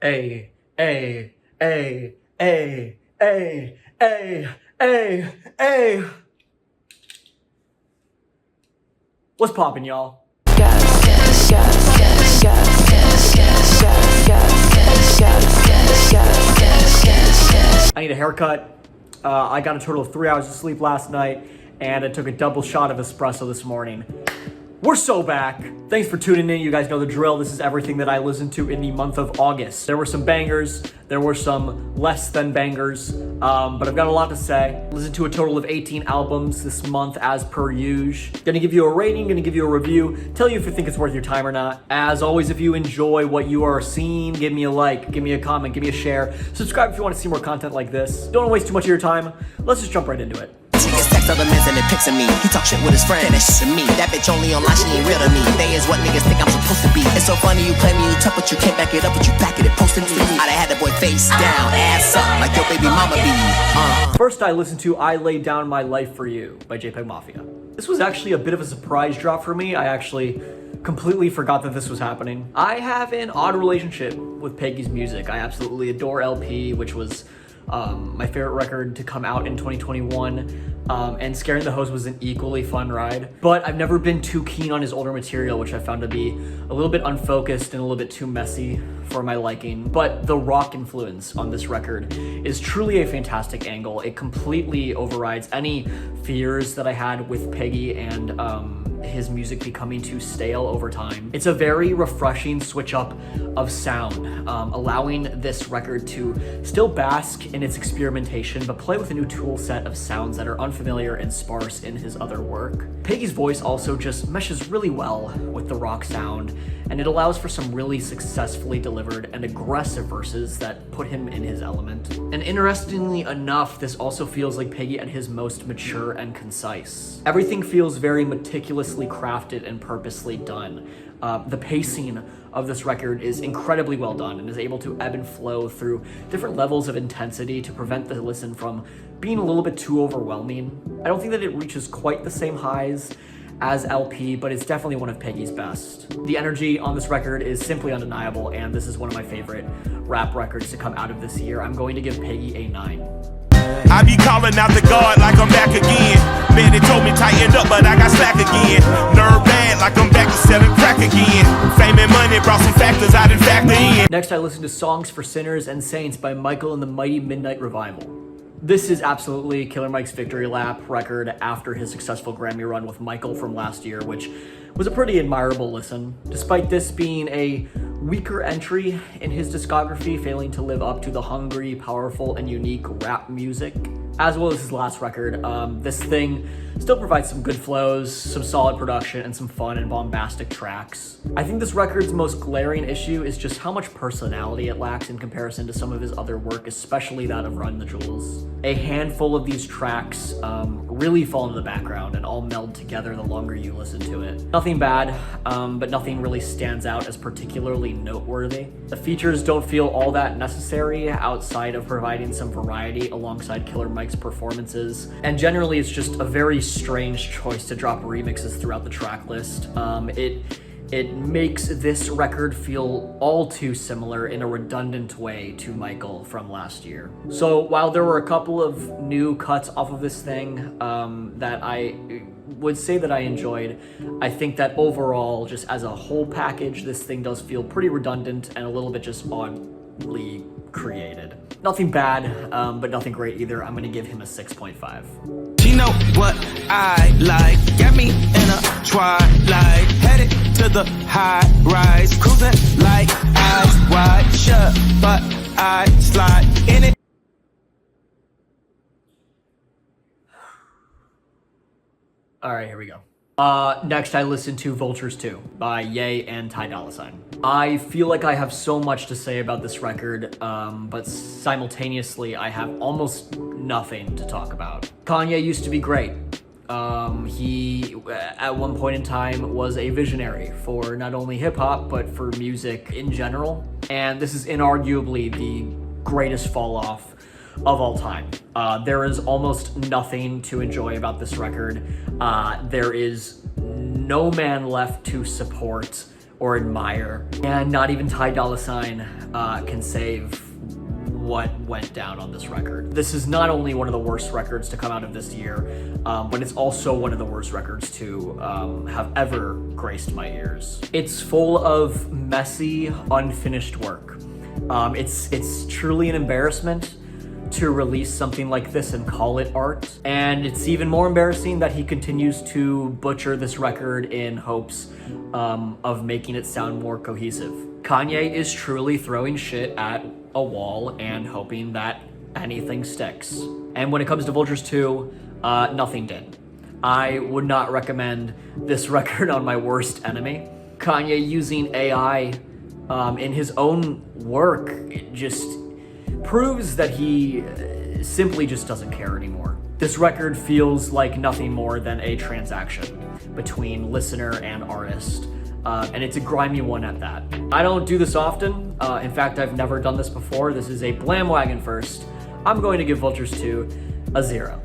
Hey, hey, hey, hey, hey, hey, hey, hey. What's poppin', y'all? I need a haircut. I got a total of 3 hours of sleep last night, and I took a double shot of espresso this morning. We're so back. Thanks for tuning in. You guys know the drill. This is everything that I listened to in the month of August. There were some bangers. There were some less than bangers, but I've got a lot to say. Listened to a total of 18 albums this month as per usual. Gonna give you a rating, gonna give you a review, tell you if you think it's worth your time or not. As always, if you enjoy what you are seeing, give me a like, give me a comment, give me a share. Subscribe if you want to see more content like this. Don't want to waste too much of your time. Let's just jump right into it. She gets text other men sending pics of me. He talk shit with his friend, that's shit to me. That bitch only online, she ain't real to me. They is what niggas think I'm supposed to be. It's so funny you play me, you tough, but you can't back it up, but you back it and posting me. I done had the boy face down, ass up, like your baby mama be. First, I listened to I Laid Down My Life For You by JPEGMAFIA. This was actually a bit of a surprise drop for me. I actually completely forgot that this was happening. I have an odd relationship with Peggy's music. I absolutely adore LP, which was my favorite record to come out in 2021. And Scaring the Host was an equally fun ride. But I've never been too keen on his older material, which I found to be a little bit unfocused and a little bit too messy for my liking. But the rock influence on this record is truly a fantastic angle. It completely overrides any fears that I had with Peggy and his music becoming too stale over time. It's a very refreshing switch up of sound, allowing this record to still bask in its experimentation, but play with a new tool set of sounds that are unfamiliar and sparse in his other work. Peggy's voice also just meshes really well with the rock sound, and it allows for some really successfully delivered and aggressive verses that put him in his element. And interestingly enough, this also feels like Peggy at his most mature and concise. Everything feels very meticulously crafted and purposely done. The pacing of this record is incredibly well done and is able to ebb and flow through different levels of intensity to prevent the listen from being a little bit too overwhelming. I don't think that it reaches quite the same highs as LP, but it's definitely one of Peggy's best. The energy on this record is simply undeniable, and this is one of my favorite rap records to come out of this year. I'm going to give Peggy a 9. I be calling out the guard like I'm back again. Man, they told me tighten up, but I got slack again. Nerve bad like I'm back to selling crack again. Fame and money brought some factors I didn't factor in. Next, I listened to Songs for Sinners and Saints by Michael and the Mighty Midnight Revival. This is absolutely Killer Mike's victory lap record after his successful Grammy run with Michael from last year, which was a pretty admirable listen. Despite this being a weaker entry in his discography, failing to live up to the hungry, powerful, and unique rap music, as well as his last record, this thing still provides some good flows, some solid production, and some fun and bombastic tracks. I think this record's most glaring issue is just how much personality it lacks in comparison to some of his other work, especially that of Run the Jewels. A handful of these tracks really fall into the background and all meld together the longer you listen to it. Nothing bad, but nothing really stands out as particularly noteworthy. The features don't feel all that necessary outside of providing some variety alongside Killer Mike's performances, and generally it's just a very strange choice to drop remixes throughout the track list. It makes this record feel all too similar in a redundant way to Michael from last year. So while there were a couple of new cuts off of this thing that I would say that I enjoyed, I think that overall, just as a whole package, this thing does feel pretty redundant and a little bit just oddly created. Nothing bad, but nothing great either. I'm gonna give him a 6.5. You know what I like, get me in a twilight, headed to the high rise, cruising like eyes wide shut, but I slide in it. All right, here we go. Next, I listened to Vultures 2 by Ye and Dolla. I feel like I have so much to say about this record, but simultaneously, I have almost nothing to talk about. Kanye used to be great. He, at one point in time, was a visionary for not only hip-hop, but for music in general. And this is inarguably the greatest fall-off of all time. There is almost nothing to enjoy about this record. There is no man left to support or admire. And not even Dolla can save what went down on this record. This is not only one of the worst records to come out of this year, but it's also one of the worst records to have ever graced my ears. It's full of messy, unfinished work. It's truly an embarrassment to release something like this and call it art. And it's even more embarrassing that he continues to butcher this record in hopes of making it sound more cohesive. Kanye is truly throwing shit at a wall and hoping that anything sticks. And when it comes to Vultures 2, nothing did. I would not recommend this record on my worst enemy. Kanye using AI in his own work, it just proves that he simply just doesn't care anymore. This record feels like nothing more than a transaction between listener and artist. And it's a grimy one at that. I don't do this often. In fact, I've never done this before. This is a Blamwagon first. I'm going to give Vultures 2 a 0.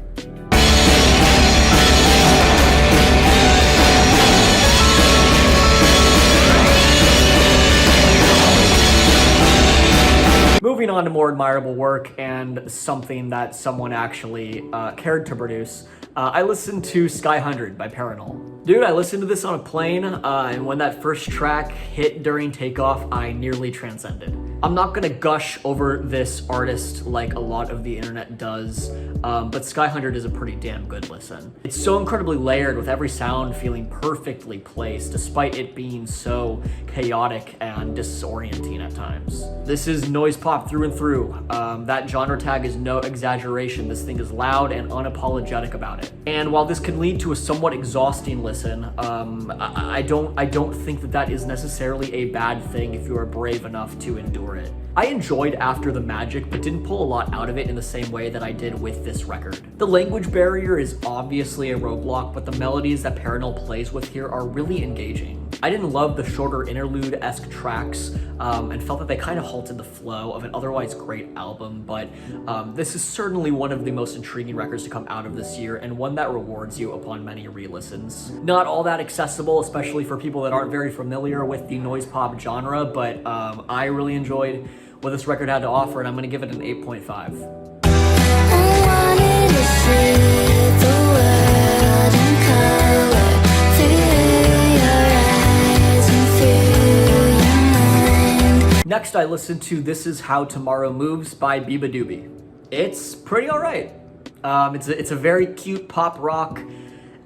Moving on to more admirable work and something that someone actually cared to produce, I listened to Sky 100 by Parannoul. Dude, I listened to this on a plane, and when that first track hit during takeoff, I nearly transcended. I'm not gonna gush over this artist like a lot of the internet does, but Sky 100 is a pretty damn good listen. It's so incredibly layered, with every sound feeling perfectly placed, despite it being so chaotic and disorienting at times. This is noise pop through and through. That genre tag is no exaggeration. This thing is loud and unapologetic about it. And while this can lead to a somewhat exhausting listen, I don't think that is necessarily a bad thing if you are brave enough to endure it. I enjoyed After the Magic, but didn't pull a lot out of it in the same way that I did with this record. The language barrier is obviously a roadblock, but the melodies that Parannoul plays with here are really engaging. I didn't love the shorter interlude-esque tracks, and felt that they kind of halted the flow of an otherwise great album, but this is certainly one of the most intriguing records to come out of this year, and one that rewards you upon many re-listens. Not all that accessible, especially for people that aren't very familiar with the noise pop genre, but I really enjoyed what this record had to offer, and I'm gonna give it an 8.5. Next, I listened to This Is How Tomorrow Moves by Beabadoobee. It's pretty alright. It's a very cute pop rock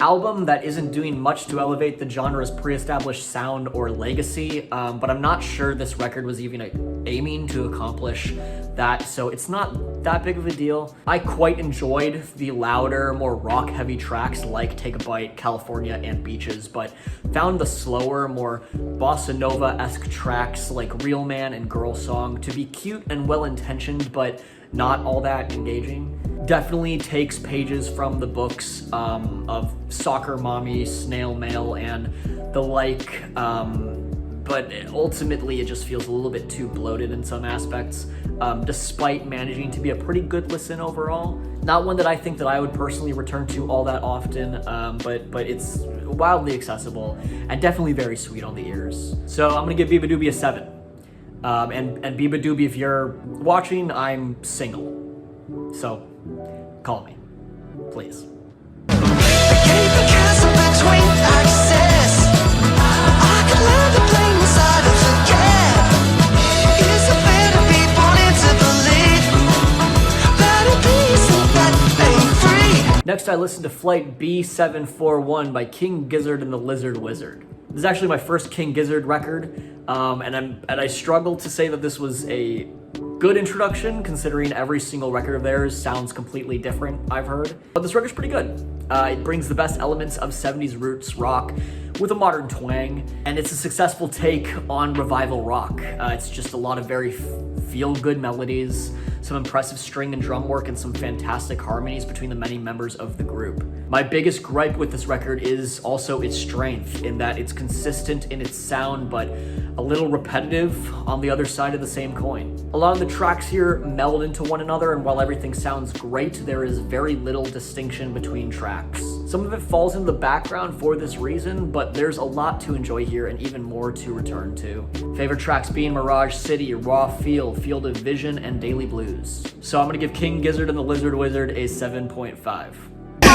album that isn't doing much to elevate the genre's pre-established sound or legacy, but I'm not sure this record was even aiming to accomplish that, so it's not that big of a deal. I quite enjoyed the louder, more rock-heavy tracks like Take a Bite, California, and Beaches, but found the slower, more bossa nova-esque tracks like Real Man and Girl Song to be cute and well-intentioned, but not all that engaging. Definitely takes pages from the books of Soccer Mommy, Snail Mail, and the like, but ultimately it just feels a little bit too bloated in some aspects, despite managing to be a pretty good listen overall. Not one that I think that I would personally return to all that often, but it's wildly accessible and definitely very sweet on the ears. So I'm gonna give Beabadoobee a 7. And Beabadoobee, if you're watching, I'm single, so call me, please. Next, I listened to Flight B741 by King Gizzard and the Lizard Wizard. This is actually my first King Gizzard record, and I struggle to say that this was a good introduction, considering every single record of theirs sounds completely different, I've heard. But this record's pretty good. It brings the best elements of 70s roots rock with a modern twang, and it's a successful take on revival rock. It's just a lot of very feel-good melodies, some impressive string and drum work, and some fantastic harmonies between the many members of the group. My biggest gripe with this record is also its strength, in that it's consistent in its sound, but a little repetitive on the other side of the same coin. A lot of the tracks here meld into one another, and while everything sounds great, there is very little distinction between tracks. Some of it falls in the background for this reason, but there's a lot to enjoy here and even more to return to. Favorite tracks being Mirage City, Raw Field, Field of Vision, and Daily Blues. So I'm gonna give King Gizzard and the Lizard Wizard a 7.5.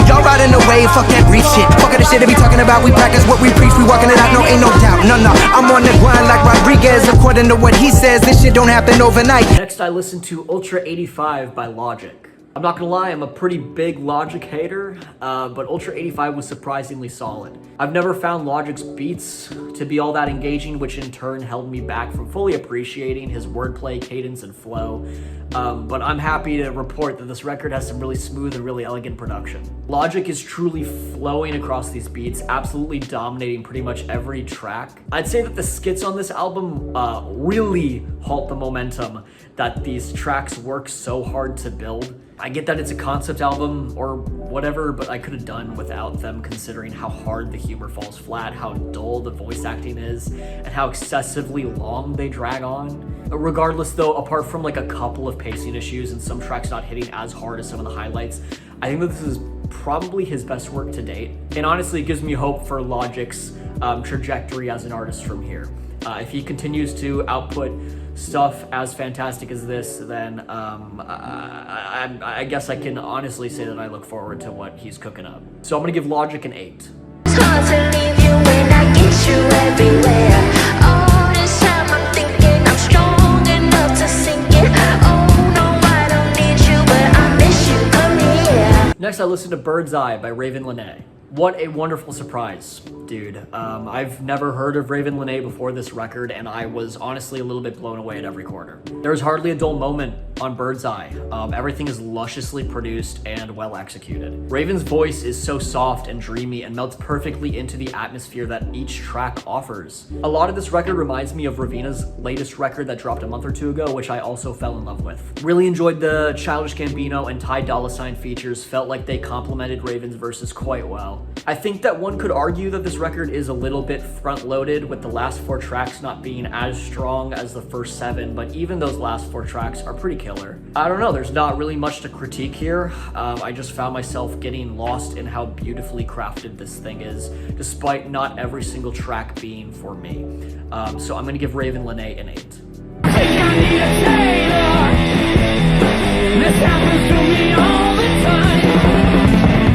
Y'all riding the wave, fuck that brief shit. Fuck the shit they be talking about, we practice what we preach, we walking it out, no, ain't no doubt, no, I'm on the grind like Rodriguez, according to what he says, this shit don't happen overnight. Next, I listened to Ultra 85 by Logic. I'm not gonna lie, I'm a pretty big Logic hater, but Ultra 85 was surprisingly solid. I've never found Logic's beats to be all that engaging, which in turn held me back from fully appreciating his wordplay, cadence, and flow. But I'm happy to report that this record has some really smooth and really elegant production. Logic is truly flowing across these beats, absolutely dominating pretty much every track. I'd say that the skits on this album really halt the momentum that these tracks work so hard to build. I get that it's a concept album or whatever, but I could have done without them considering how hard the humor falls flat, how dull the voice acting is, and how excessively long they drag on. Regardless though, apart from like a couple of pacing issues and some tracks not hitting as hard as some of the highlights, I think that this is probably his best work to date. And honestly, it gives me hope for Logic's trajectory as an artist from here. If he continues to output stuff as fantastic as this, then I guess I can honestly say that I look forward to what he's cooking up. So I'm gonna give Logic an 8. It's hard to leave you when I get you everywhere. All this time I'm thinking I'm strong enough to sink it. Oh no, I don't need you, but I miss you. Come here. Next, I listened to Bird's Eye by Ravyn Lenae. What a wonderful surprise, dude. I've never heard of Ravyn Lenae before this record, and I was honestly a little bit blown away at every corner. There's hardly a dull moment on Bird's Eye. Everything is lusciously produced and well executed. Ravyn's voice is so soft and dreamy and melts perfectly into the atmosphere that each track offers. A lot of this record reminds me of Ravina's latest record that dropped a month or two ago, which I also fell in love with. Really enjoyed the Childish Gambino and Dolla features, felt like they complemented Ravyn's verses quite well. I think that one could argue that this record is a little bit front-loaded, with the last 4 tracks not being as strong as the first 7, but even those last 4 tracks are pretty killer. I don't know, there's not really much to critique here. I just found myself getting lost in how beautifully crafted this thing is, despite not every single track being for me. So I'm gonna give Ravyn Lenae an 8. This happens to me all the time.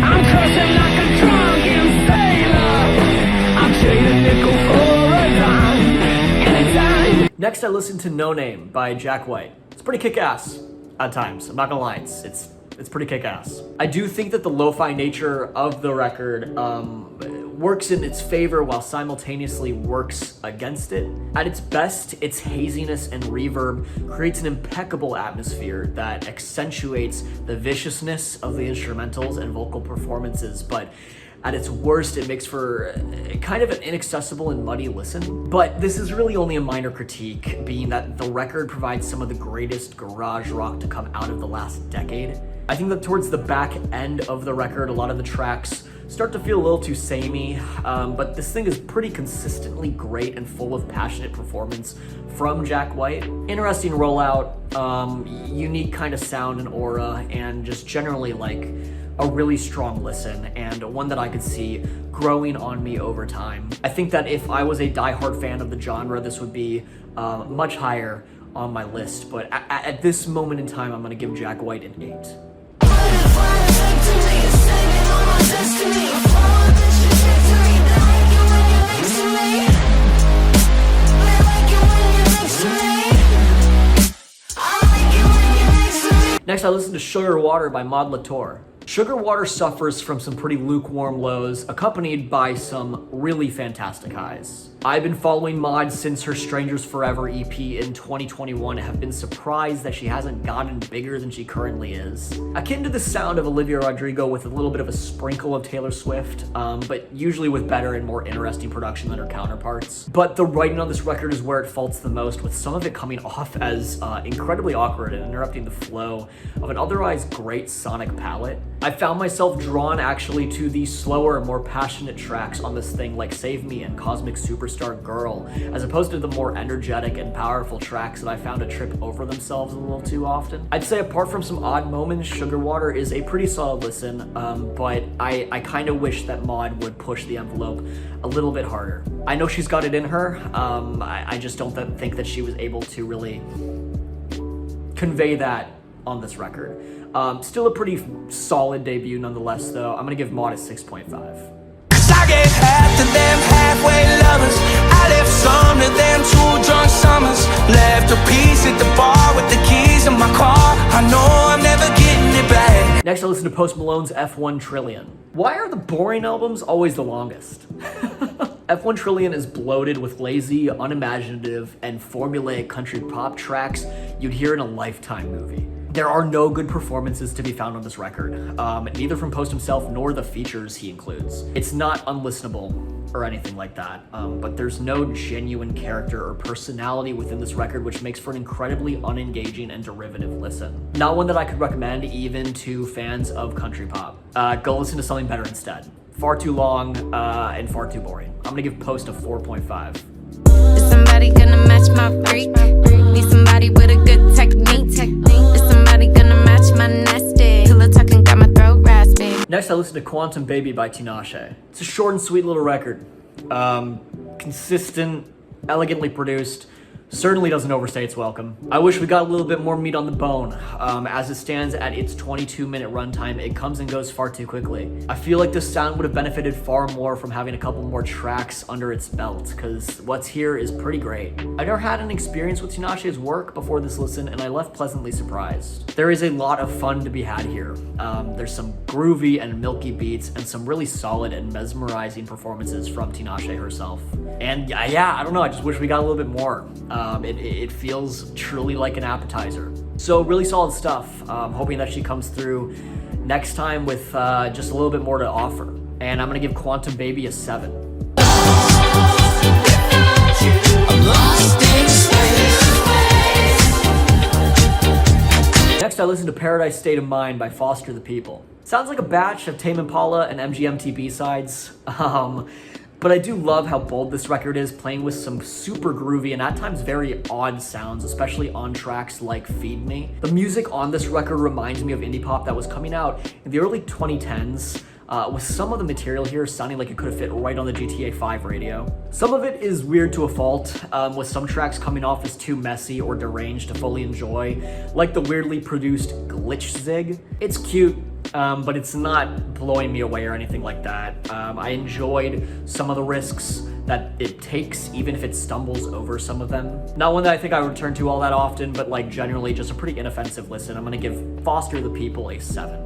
I'm cursing like a drunken sailor. I'm trading nickel for a dime anytime. Next, I listened to No Name by Jack White. It's pretty kick-ass at times. I'm not gonna lie, it's pretty kick-ass. I do think that the lo-fi nature of the record works in its favor while simultaneously works against it. At its best, its haziness and reverb creates an impeccable atmosphere that accentuates the viciousness of the instrumentals and vocal performances, but at its worst, it makes for kind of an inaccessible and muddy listen. But this is really only a minor critique, being that the record provides some of the greatest garage rock to come out of the last decade. I think that towards the back end of the record, a lot of the tracks start to feel a little too samey, but this thing is pretty consistently great and full of passionate performance from Jack White. Interesting rollout, unique kind of sound and aura, and just generally like a really strong listen, and one that I could see growing on me over time. I think that if I was a diehard fan of the genre, this would be much higher on my list, but at this moment in time, I'm gonna give Jack White an 8. Next, I listened to Sugar Water by Maude Latour. Sugar Water suffers from some pretty lukewarm lows, accompanied by some really fantastic highs. I've been following Maude since her Strangers Forever EP in 2021 and have been surprised that she hasn't gotten bigger than she currently is. Akin to the sound of Olivia Rodrigo with a little bit of a sprinkle of Taylor Swift, but usually with better and more interesting production than her counterparts. But the writing on this record is where it faults the most, with some of it coming off as incredibly awkward and interrupting the flow of an otherwise great sonic palette. I found myself drawn actually to the slower, more passionate tracks on this thing, like Save Me and Cosmic Super superstar girl, as opposed to the more energetic and powerful tracks that I found to trip over themselves a little too often. I'd say apart from some odd moments, Sugar Water is a pretty solid listen, but I kind of wish that Maude would push the envelope a little bit harder. I know she's got it in her, I just don't think that she was able to really convey that on this record. Still a pretty solid debut nonetheless, though. I'm gonna give Maude a 6.5. I gave half to them halfway lovers. I left some to them 2 drunk summers. Left a piece at the bar with the keys in my car. I know I'm never getting it back. Next, I listened to Post Malone's F1 Trillion. Why are the boring albums always the longest? F1 Trillion is bloated with lazy, unimaginative, and formulaic country pop tracks you'd hear in a Lifetime movie. There are no good performances to be found on this record, neither from Post himself nor the features he includes. It's not unlistenable or anything like that, but there's no genuine character or personality within this record, which makes for an incredibly unengaging and derivative listen. Not one that I could recommend even to fans of country pop. Go listen to something better instead. Far too long and far too boring. I'm gonna give Post a 4.5. Is somebody gonna match my freak? Need somebody with a good technique. Is somebody gonna match my nasty? Pillow talking got my throat raspy. Next, I listened to Quantum Baby by Tinashe. It's a short and sweet little record. Consistent, elegantly produced, certainly doesn't overstay its welcome. I wish we got a little bit more meat on the bone. As it stands at its 22-minute runtime, it comes and goes far too quickly. I feel like this sound would have benefited far more from having a couple more tracks under its belt, because what's here is pretty great. I never had an experience with Tinashe's work before this listen, and I left pleasantly surprised. There is a lot of fun to be had here. There's some groovy and milky beats, and some really solid and mesmerizing performances from Tinashe herself. And yeah, I don't know, I just wish we got a little bit more. It feels truly like an appetizer. So really solid stuff. Hoping that she comes through next time with just a little bit more to offer. And I'm gonna give Quantum Baby a 7. Next, I listened to Paradise State of Mind by Foster the People. Sounds like a batch of Tame Impala and MGMT B-sides. But I do love how bold this record is, playing with some super groovy and at times very odd sounds, especially on tracks like Feed Me. The music on this record reminds me of indie pop that was coming out in the early 2010s, with some of the material here sounding like it could have fit right on the GTA 5 radio. Some of it is weird to a fault, with some tracks coming off as too messy or deranged to fully enjoy, like the weirdly produced Glitch Zig. It's cute, but it's not blowing me away or anything like that. I enjoyed some of the risks that it takes, even if it stumbles over some of them. Not one that I think I would return to all that often, but like generally just a pretty inoffensive listen. I'm gonna give Foster the People a 7.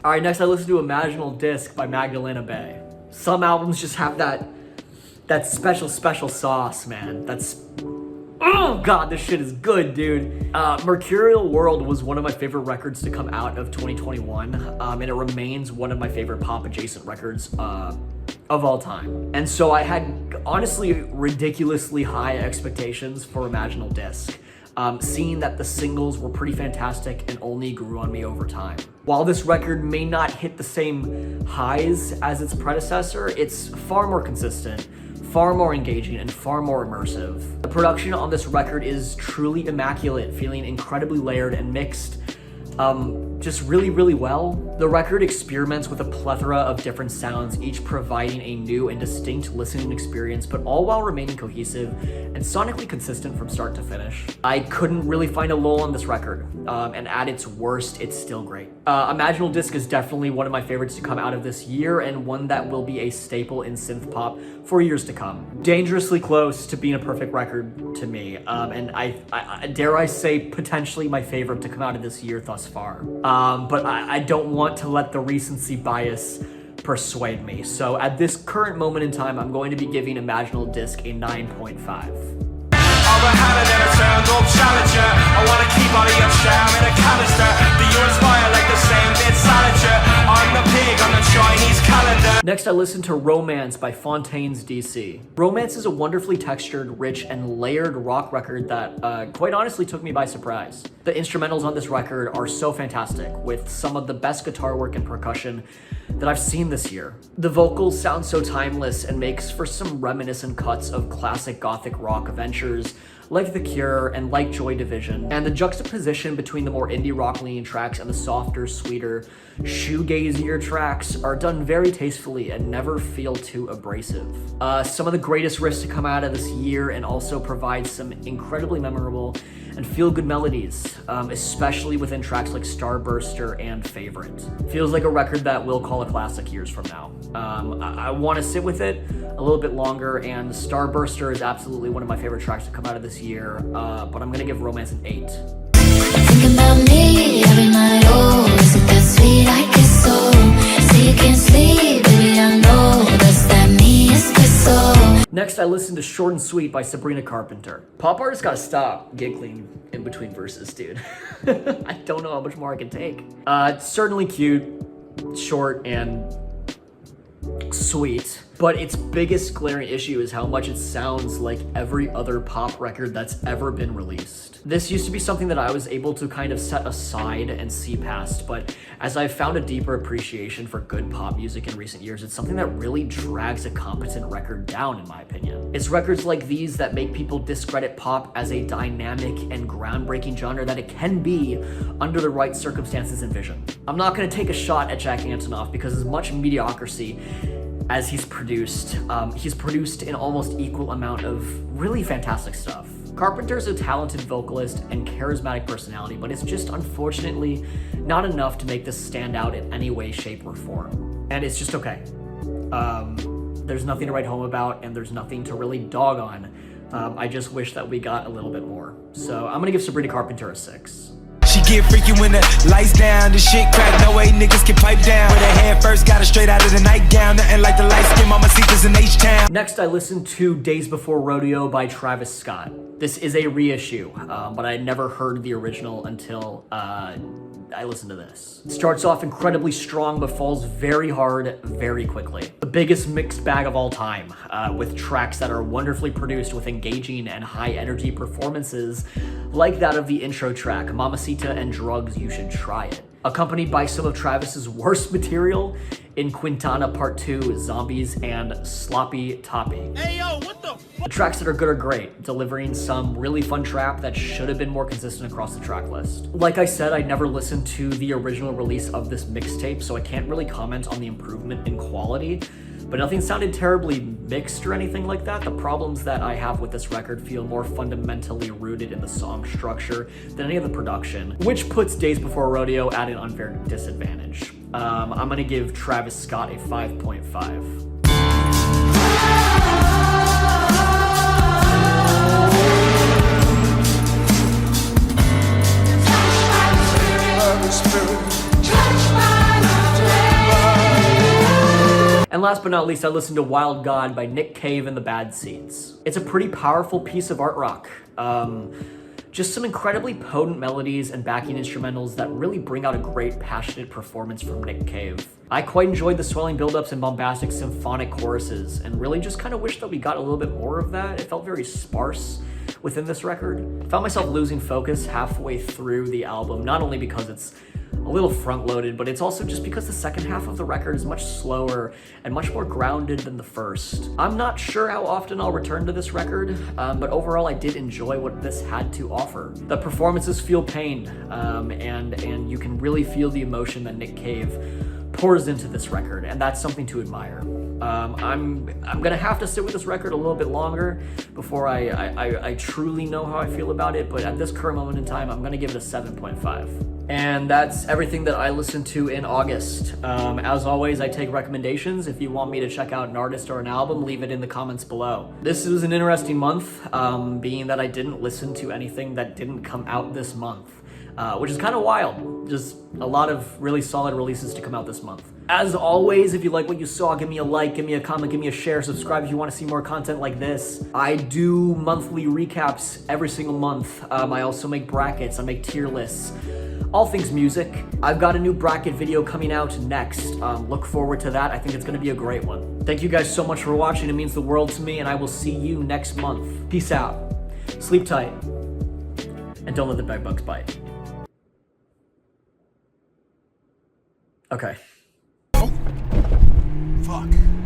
All right, next I listened to Imaginal Disc by Magdalena Bay. Some albums just have that special sauce, man. Oh god, this shit is good, dude. Mercurial World was one of my favorite records to come out of 2021, and it remains one of my favorite pop-adjacent records of all time. And so I had, honestly, ridiculously high expectations for Imaginal Disc. Seeing that the singles were pretty fantastic and only grew on me over time. While this record may not hit the same highs as its predecessor, it's far more consistent, far more engaging, and far more immersive. The production on this record is truly immaculate, feeling incredibly layered and mixed just really, really well. The record experiments with a plethora of different sounds, each providing a new and distinct listening experience, but all while remaining cohesive and sonically consistent from start to finish. I couldn't really find a lull on this record, and at its worst, it's still great. Imaginal Disc is definitely one of my favorites to come out of this year, and one that will be a staple in synth pop for years to come. Dangerously close to being a perfect record to me, and I dare I say potentially my favorite to come out of this year thus far. But I don't want to let the recency bias persuade me. So at this current moment in time, I'm going to be giving Imaginal Disc a 9.5. Next, I listened to Romance by Fontaines D.C. Romance is a wonderfully textured, rich, and layered rock record that quite honestly took me by surprise. The instrumentals on this record are so fantastic, with some of the best guitar work and percussion that I've seen this year. The vocals sound so timeless and makes for some reminiscent cuts of classic gothic rock ventures like The Cure and like Joy Division, and the juxtaposition between the more indie rock leaning tracks and the softer, sweeter, shoegazier tracks are done very tastefully and never feel too abrasive. Some of the greatest riffs to come out of this year, and also provide some incredibly memorable and feel-good melodies, especially within tracks like Starburster and Favorite. Feels like a record that we'll call a classic years from now. I want to sit with it a little bit longer, and Starburster is absolutely one of my favorite tracks to come out of this year, but I'm gonna give Romance an 8. Think about me every night, oh, is it that sweet? I guess so. Say you can't sleep, baby, I know. Does that mean it's so? Next, I listened to Short and Sweet by Sabrina Carpenter. Pop artists gotta stop giggling in between verses, dude. I don't know how much more I can take. It's certainly cute, short, and sweet, but its biggest glaring issue is how much it sounds like every other pop record that's ever been released. This used to be something that I was able to kind of set aside and see past, but as I've found a deeper appreciation for good pop music in recent years, it's something that really drags a competent record down, in my opinion. It's records like these that make people discredit pop as a dynamic and groundbreaking genre that it can be under the right circumstances and vision. I'm not going to take a shot at Jack Antonoff, because as much mediocrity as he's produced in almost equal amount of really fantastic stuff. Carpenter's a talented vocalist and charismatic personality, but it's just unfortunately not enough to make this stand out in any way, shape, or form. And it's just okay. There's nothing to write home about, and there's nothing to really dog on. I just wish that we got a little bit more. So I'm gonna give Sabrina Carpenter a 6. She get freaky when the lights down, the shit crack, no way niggas can pipe down. With her hair first, got her straight out of the nightgown, nothing like the light skin mamacitas in H-Town. Next, I listened to Days Before Rodeo by Travis Scott. This is a reissue, but I never heard the original until I listened to this. It starts off incredibly strong, but falls very hard very quickly. The biggest mixed bag of all time, with tracks that are wonderfully produced with engaging and high energy performances like that of the intro track, Mamacita and Drugs, You Should Try It. Accompanied by some of Travis's worst material in Quintana Part 2, Zombies, and Sloppy Toppy. Hey yo, what the The tracks that are good are great, delivering some really fun trap that should have been more consistent across the track list. Like I said, I never listened to the original release of this mixtape, so I can't really comment on the improvement in quality, but nothing sounded terribly mixed or anything like that. The problems that I have with this record feel more fundamentally rooted in the song structure than any of the production, which puts Days Before Rodeo at an unfair disadvantage. I'm gonna give Travis Scott a 5.5. And last but not least, I listened to Wild God by Nick Cave and the Bad Seeds. It's a pretty powerful piece of art rock. Just some incredibly potent melodies and backing instrumentals that really bring out a great, passionate performance from Nick Cave. I quite enjoyed the swelling buildups and bombastic symphonic choruses, and really just kind of wish that we got a little bit more of that. It felt very sparse within this record. I found myself losing focus halfway through the album, not only because it's a little front-loaded, but it's also just because the second half of the record is much slower and much more grounded than the first. I'm not sure how often I'll return to this record, but overall I did enjoy what this had to offer. The performances feel pain, and you can really feel the emotion that Nick Cave pours into this record, and that's something to admire. I'm gonna have to sit with this record a little bit longer before I truly know how I feel about it, but at this current moment in time, I'm gonna give it a 7.5. And that's everything that I listened to in August. As always, I take recommendations. If you want me to check out an artist or an album, leave it in the comments below. This was an interesting month, being that I didn't listen to anything that didn't come out this month, which is kind of wild. Just a lot of really solid releases to come out this month. As always, if you like what you saw, give me a like, give me a comment, give me a share, subscribe if you want to see more content like this. I do monthly recaps every single month. I also make brackets, I make tier lists. all things music. I've got a new bracket video coming out next. Look forward to that. I think it's gonna be a great one. Thank you guys so much for watching. It means the world to me, and I will see you next month. Peace out. Sleep tight. And don't let the bed bugs bite. Okay. Fuck.